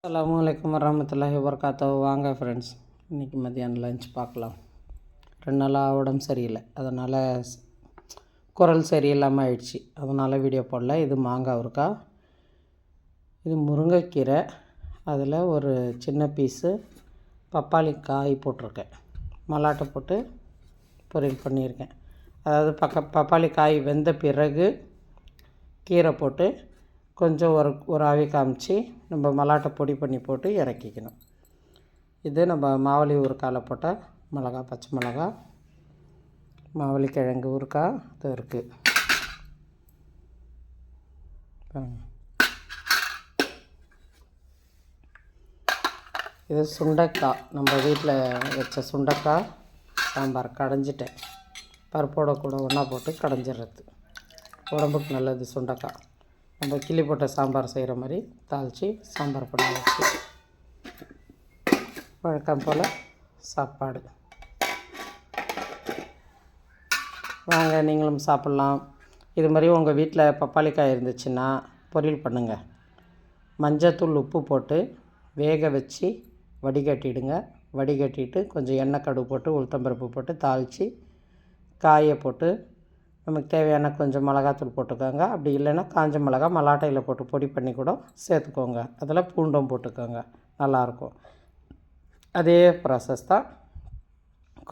அஸ்ஸலாமு அலைக்கும் வரஹ்மத்துல்லாஹி வபரகாத்துஹு. வாங்க ஃப்ரெண்ட்ஸ், இன்றைக்கி மதியானம் லஞ்ச் பார்க்கலாம். 2 நாளாக உடம்பு சரியில்லை, அதனால் குரல் சரியில்லாமல் ஆயிடுச்சு, அதனால் வீடியோ போடல. இது மாங்காய் ஊறுகாய், இது முருங்கைக்கீரை, அதில் ஒரு சின்ன பீஸு பப்பாளி காய் போட்டிருக்கேன், மல்லாட்டை போட்டு பொரியல் பண்ணியிருக்கேன். அதாவது பப்பாளி காய் வெந்த பிறகு கீரை போட்டு கொஞ்சம் ஒரு ஆவி காமிச்சு நம்ம மல்லாட்டை பொடி பண்ணி போட்டு இறக்கிக்கணும். இது நம்ம மாவலி ஊறுகாயில் போட்ட மிளகா, பச்சை மிளகா, மாவலி கிழங்கு ஊறுகாய் இது இருக்குது. இது சுண்டைக்காய், நம்ம வீட்டில் வச்ச சுண்டைக்காய் சாம்பார் கடைஞ்சிட்டேன். பருப்போட கூட ஒன்றா போட்டு கடைஞ்சிடுறது உடம்புக்கு நல்லது. சுண்டைக்காய் நம்ம கிள்ளி போட்ட சாம்பார் செய்கிற மாதிரி தாளித்து சாம்பார் பண்ணி வச்சு வழக்கம் போல் சாப்பாடு. வாங்க நீங்களும் சாப்பிட்லாம். இது மாதிரி உங்கள் வீட்டில் பப்பாளிக்காய் இருந்துச்சுன்னா பொரியல் பண்ணுங்கள். மஞ்சத்தூள் உப்பு போட்டு வேக வச்சு வடிகட்டிடுங்க. வடிகட்டிட்டு கொஞ்சம் எண்ணெய் கடுகு போட்டு உளுத்தம்பருப்பு போட்டு தாளித்து காயை போட்டு நமக்கு தேவையான கொஞ்சம் மிளகாத்தூள் போட்டுக்கோங்க. அப்படி இல்லைன்னா காஞ்ச மிளகா மல்லாட்டையில் போட்டு பொடி பண்ணி கூட சேர்த்துக்கோங்க. அதில் பூண்டும் போட்டுக்கோங்க, நல்லாயிருக்கும். அதே ப்ராசஸ் தான்.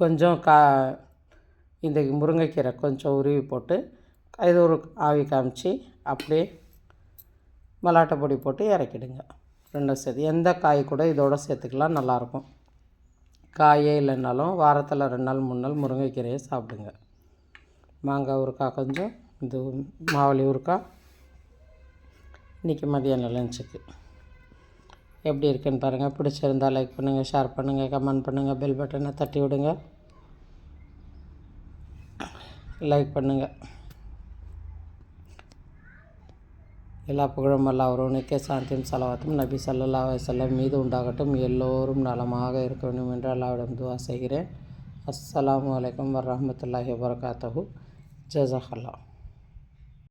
கொஞ்சம் இந்த முருங்கைக்கீரை கொஞ்சம் உருவி போட்டு இது ஒரு ஆவி காமிச்சு அப்படியே மல்லாட்டை பொடி போட்டு இறக்கிடுங்க. ரெண்டும் சேர்த்து எந்த காய் கூட இதோடு சேர்த்துக்கலாம், நல்லாயிருக்கும். காயே இல்லைன்னாலும் வாரத்தில் 2 நாள் 3 நாள் முருங்கைக்கீரையை சாப்பிடுங்க. மாங்காய் ஊறுகாய் கொஞ்சம், இது மாவலி ஊறுகாய் இன்றைக்கி மதியானம் லஞ்சுக்கு. எப்படி இருக்குன்னு பாருங்கள். பிடிச்சிருந்தால் லைக் பண்ணுங்கள், ஷேர் பண்ணுங்கள், கமெண்ட் பண்ணுங்கள், பெல் பட்டனை தட்டி விடுங்க, லைக் பண்ணுங்கள். எல்லா புகழும் அல்லாஹ் ஒருவனுக்கே, சாந்தியும் ஸலவாத்தும் நபி ஸல்லல்லாஹு அலைஹி வஸல்லம் மீது உண்டாகட்டும். எல்லோரும் நலமாக இருக்க வேண்டும் என்று அல்லாஹ்விடம் துஆ செய்கிறேன். அஸ்ஸலாமு அலைக்கும் வரஹ்மத்துல்லாஹி வபரகாத்துஹு. ஜஸாக்கல்லாஹ்.